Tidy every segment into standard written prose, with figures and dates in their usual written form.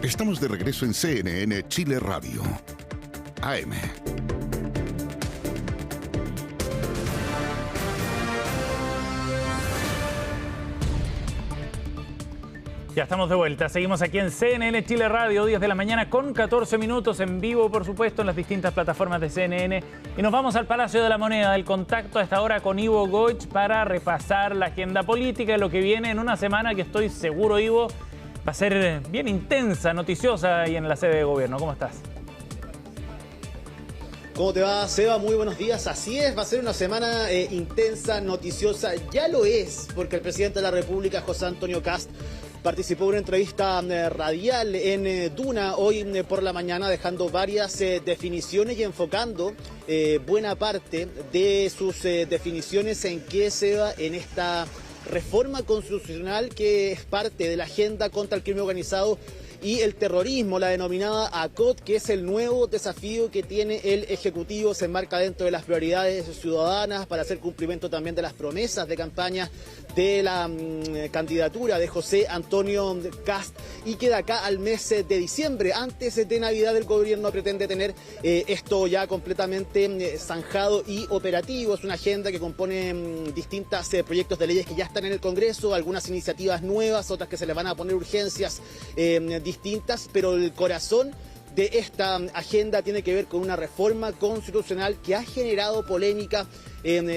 Estamos de regreso en CNN Chile Radio, AM. Ya estamos de vuelta, seguimos aquí en CNN Chile Radio, 10 de la mañana con 14 minutos en vivo, por supuesto, en las distintas plataformas de CNN. Y nos vamos al Palacio de la Moneda, del contacto a esta hora con Ivo Goich para repasar la agenda política y lo que viene en una semana que estoy seguro, Ivo, va a ser bien intensa, noticiosa ahí en la sede de gobierno. ¿Cómo estás? ¿Cómo te va, Seba? Muy buenos días. Así es, va a ser una semana intensa, noticiosa. Ya lo es, porque el presidente de la República, José Antonio Kast, participó en una entrevista radial en Duna hoy por la mañana, dejando varias definiciones y enfocando buena parte de sus definiciones en qué se va en esta reforma constitucional que es parte de la agenda contra el crimen organizado y el terrorismo, la denominada ACOT, que es el nuevo desafío que tiene el Ejecutivo. Se enmarca dentro de las prioridades ciudadanas para hacer cumplimiento también de las promesas de campaña de la candidatura de José Antonio Kast, y que de acá al mes de diciembre, antes de Navidad, el gobierno pretende tener esto ya completamente zanjado y operativo. Es una agenda que compone distintos proyectos de leyes que ya están en el Congreso, algunas iniciativas nuevas, otras que se les van a poner urgencias distintas, pero el corazón de esta agenda tiene que ver con una reforma constitucional que ha generado polémica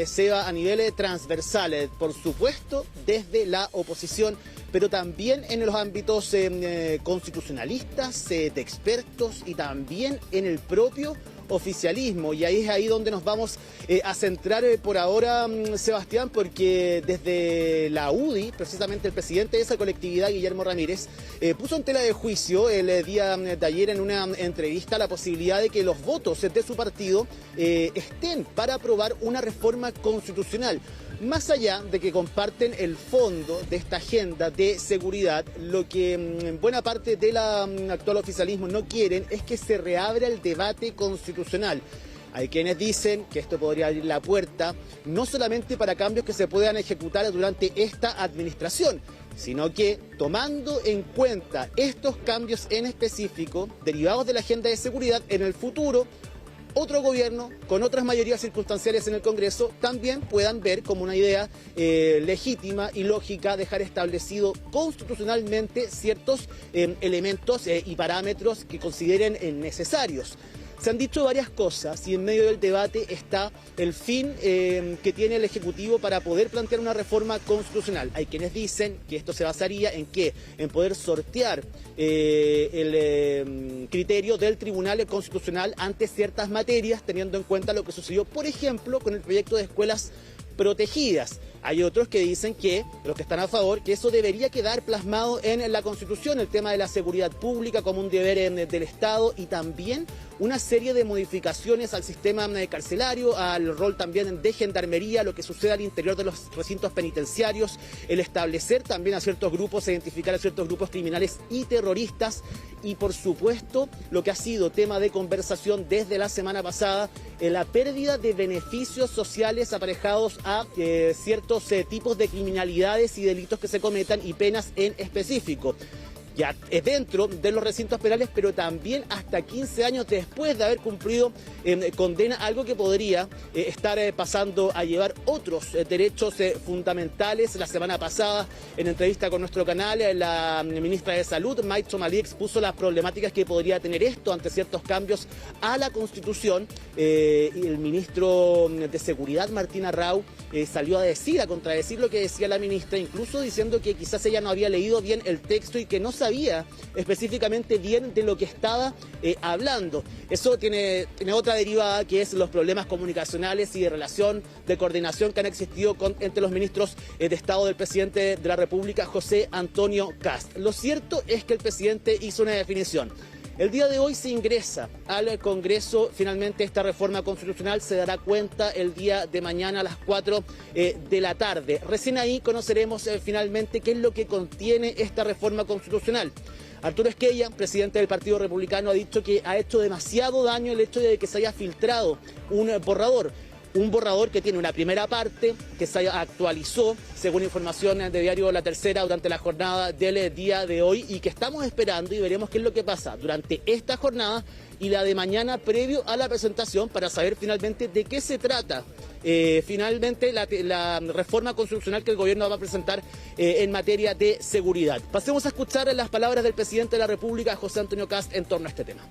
Seba, a niveles transversales, por supuesto desde la oposición, pero también en los ámbitos constitucionalistas, de expertos, y también en el propio oficialismo. Y ahí es ahí donde nos vamos a centrar por ahora, Sebastián, porque desde la UDI, precisamente el presidente de esa colectividad, Guillermo Ramírez, puso en tela de juicio el día de ayer en una entrevista la posibilidad de que los votos de su partido estén para aprobar una reforma constitucional. Más allá de que comparten el fondo de esta agenda de seguridad, lo que buena parte del actual oficialismo no quieren es que se reabra el debate constitucional. Hay quienes dicen que esto podría abrir la puerta no solamente para cambios que se puedan ejecutar durante esta administración, sino que, tomando en cuenta estos cambios en específico derivados de la agenda de seguridad, en el futuro otro gobierno con otras mayorías circunstanciales en el Congreso también puedan ver como una idea legítima y lógica dejar establecido constitucionalmente ciertos elementos y parámetros que consideren necesarios. Se han dicho varias cosas y en medio del debate está el fin que tiene el Ejecutivo para poder plantear una reforma constitucional. Hay quienes dicen que esto se basaría en ¿qué? En poder sortear el criterio del Tribunal Constitucional ante ciertas materias, teniendo en cuenta lo que sucedió, por ejemplo, con el proyecto de escuelas protegidas. Hay otros que dicen que, los que están a favor, que eso debería quedar plasmado en la Constitución, el tema de la seguridad pública como un deber del Estado, y también una serie de modificaciones al sistema carcelario, al rol también de gendarmería, lo que sucede al interior de los recintos penitenciarios, el establecer también a ciertos grupos, identificar a ciertos grupos criminales y terroristas, y por supuesto lo que ha sido tema de conversación desde la semana pasada, la pérdida de beneficios sociales aparejados a ciertos tipos de criminalidades y delitos que se cometan y penas en específico. Ya es dentro de los recintos penales, pero también hasta 15 años después de haber cumplido condena, algo que podría estar pasando a llevar otros derechos fundamentales. La semana pasada, en entrevista con nuestro canal, la ministra de Salud, Maitzo Malí, expuso las problemáticas que podría tener esto ante ciertos cambios a la Constitución. Y el ministro de Seguridad, Martín Arrau, salió a contradecir lo que decía la ministra, incluso diciendo que quizás ella no había leído bien el texto y que no sabía específicamente bien de lo que estaba hablando. Eso tiene otra derivada, que es los problemas comunicacionales y de relación, de coordinación que han existido entre los ministros de Estado del presidente de la República, José Antonio Kast. Lo cierto es que el presidente hizo una definición. El día de hoy se ingresa al Congreso finalmente esta reforma constitucional, se dará cuenta el día de mañana a las 4 de la tarde. Recién ahí conoceremos finalmente qué es lo que contiene esta reforma constitucional. Arturo Esquella, presidente del Partido Republicano, ha dicho que ha hecho demasiado daño el hecho de que se haya filtrado un borrador. Un borrador que tiene una primera parte que se actualizó, según información de Diario La Tercera, durante la jornada del día de hoy y que estamos esperando y veremos qué es lo que pasa durante esta jornada y la de mañana previo a la presentación para saber finalmente de qué se trata. Finalmente la reforma constitucional que el gobierno va a presentar en materia de seguridad. Pasemos a escuchar las palabras del presidente de la República, José Antonio Kast, en torno a este tema.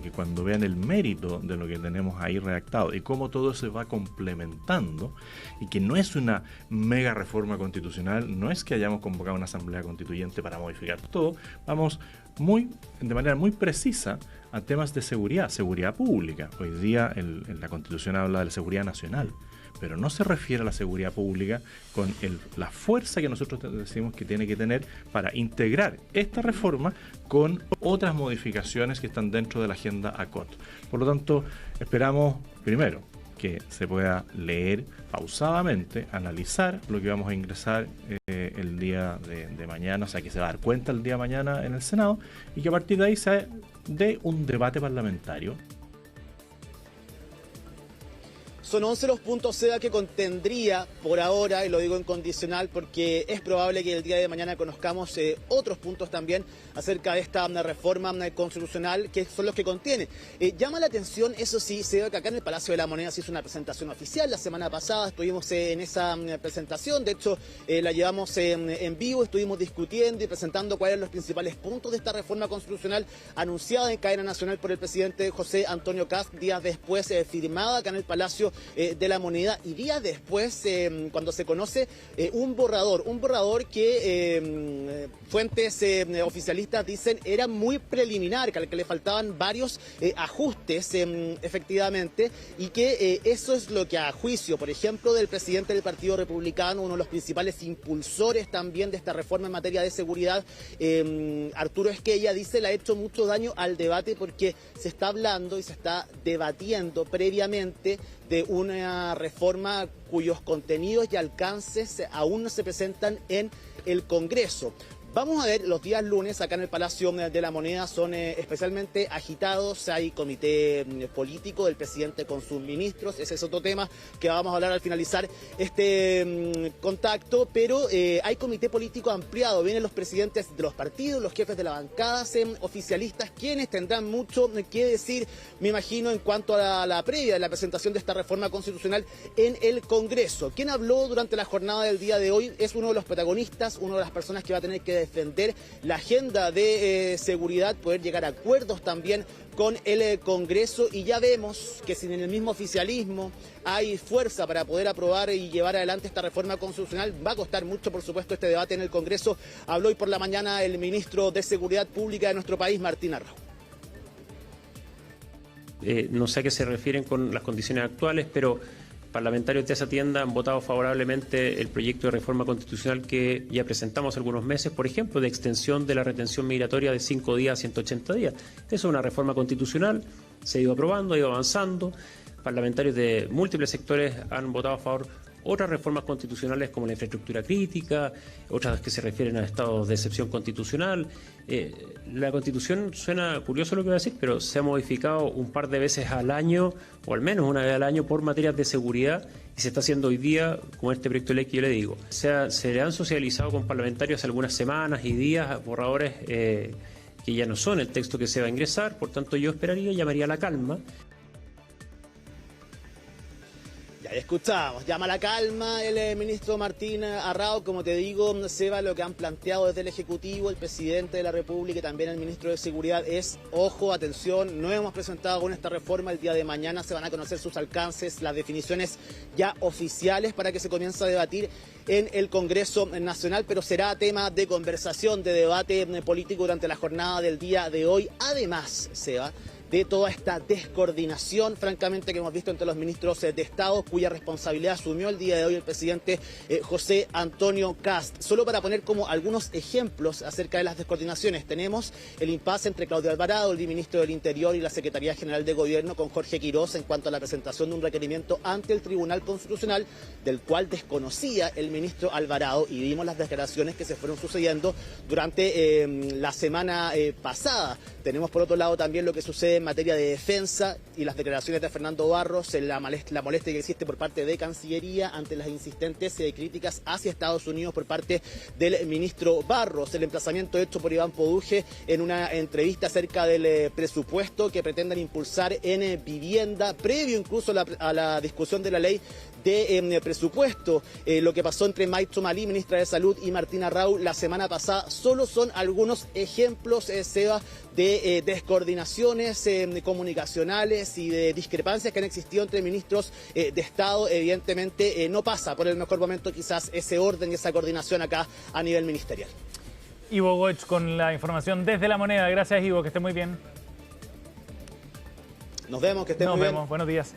Que cuando vean el mérito de lo que tenemos ahí redactado y cómo todo se va complementando y que no es una mega reforma constitucional, no es que hayamos convocado una asamblea constituyente para modificar todo, vamos de manera muy precisa a temas de seguridad pública. Hoy día la Constitución habla de la seguridad nacional, pero no se refiere a la seguridad pública con la fuerza que nosotros decimos que tiene que tener para integrar esta reforma con otras modificaciones que están dentro de la agenda ACOT. Por lo tanto, esperamos, primero, que se pueda leer pausadamente, analizar lo que vamos a ingresar el día de mañana, o sea, que se va a dar cuenta el día de mañana en el Senado, y que a partir de ahí se dé un debate parlamentario. Son 11 los puntos, SEBA, que contendría por ahora, y lo digo en condicional porque es probable que el día de mañana conozcamos otros puntos también acerca de esta reforma constitucional, que son los que contiene. Llama la atención, eso sí, SEBA, que acá en el Palacio de la Moneda se hizo una presentación oficial. La semana pasada estuvimos en esa presentación, de hecho la llevamos en vivo, estuvimos discutiendo y presentando cuáles eran los principales puntos de esta reforma constitucional anunciada en cadena nacional por el presidente José Antonio Kast, días después firmada acá en el Palacio de la Moneda, y días después cuando se conoce un borrador que fuentes oficialistas dicen era muy preliminar, que al que le faltaban varios ajustes efectivamente, y que eso es lo que, a juicio, por ejemplo, del presidente del Partido Republicano, uno de los principales impulsores también de esta reforma en materia de seguridad, Arturo Esquella, dice le ha hecho mucho daño al debate porque se está hablando y se está debatiendo previamente de una reforma cuyos contenidos y alcances aún no se presentan en el Congreso. Vamos a ver, los días lunes acá en el Palacio de la Moneda son especialmente agitados. Hay comité político del presidente con sus ministros. Ese es otro tema que vamos a hablar al finalizar este contacto. Pero hay comité político ampliado. Vienen los presidentes de los partidos, los jefes de las bancadas oficialistas, quienes tendrán mucho que decir, me imagino, en cuanto a la previa de la presentación de esta reforma constitucional en el Congreso. Quien habló durante la jornada del día de hoy es uno de los protagonistas, una de las personas que va a tener que defender la agenda de seguridad, poder llegar a acuerdos también con el Congreso, y ya vemos que si en el mismo oficialismo hay fuerza para poder aprobar y llevar adelante esta reforma constitucional, va a costar mucho, por supuesto, este debate en el Congreso. Habló hoy por la mañana el ministro de Seguridad Pública de nuestro país, Martín Arrau. No sé a qué se refieren con las condiciones actuales, pero parlamentarios de esa tienda han votado favorablemente el proyecto de reforma constitucional que ya presentamos algunos meses, por ejemplo, de extensión de la retención migratoria de 5 días a 180 días. Esa es una reforma constitucional, se ha ido aprobando, ha ido avanzando. Parlamentarios de múltiples sectores han votado a favor otras reformas constitucionales como la infraestructura crítica, otras que se refieren a estados de excepción constitucional. La Constitución, suena curioso lo que voy a decir, pero se ha modificado un par de veces al año, o al menos una vez al año, por materias de seguridad, y se está haciendo hoy día con este proyecto de ley que yo le digo. Se le han socializado con parlamentarios algunas semanas y días borradores que ya no son el texto que se va a ingresar, por tanto yo esperaría y llamaría a la calma. Escuchamos, llama a la calma el ministro Martín Arrau. Como te digo, Seba, lo que han planteado desde el Ejecutivo, el presidente de la República y también el ministro de Seguridad es, ojo, atención, no hemos presentado aún esta reforma, el día de mañana se van a conocer sus alcances, las definiciones ya oficiales para que se comience a debatir en el Congreso Nacional, pero será tema de conversación, de debate político durante la jornada del día de hoy. Además, Seba, de toda esta descoordinación, francamente, que hemos visto entre los ministros de Estado, cuya responsabilidad asumió el día de hoy el presidente José Antonio Kast. Solo para poner como algunos ejemplos acerca de las descoordinaciones, tenemos el impasse entre Claudio Alvarado, el ministro del Interior, y la Secretaría General de Gobierno con Jorge Quirós en cuanto a la presentación de un requerimiento ante el Tribunal Constitucional, del cual desconocía el ministro Alvarado, y vimos las declaraciones que se fueron sucediendo durante la semana pasada. Tenemos por otro lado también lo que sucede en materia de defensa y las declaraciones de Fernando Barros, la molestia que existe por parte de Cancillería ante las insistentes críticas hacia Estados Unidos por parte del ministro Barros, el emplazamiento hecho por Iván Poduje en una entrevista acerca del presupuesto que pretenden impulsar en vivienda, previo incluso a la discusión de la ley de presupuesto. Lo que pasó entre Mike Tomalí, ministra de Salud, y Martina Raúl la semana pasada solo son algunos ejemplos, Seba, de descoordinaciones comunicacionales y de discrepancias que han existido entre ministros de Estado. Evidentemente no pasa por el mejor momento quizás ese orden y esa coordinación acá a nivel ministerial. Ivo Goetz con la información desde La Moneda. Gracias, Ivo, que esté muy bien. Nos vemos, que estén muy bien. Nos vemos, buenos días.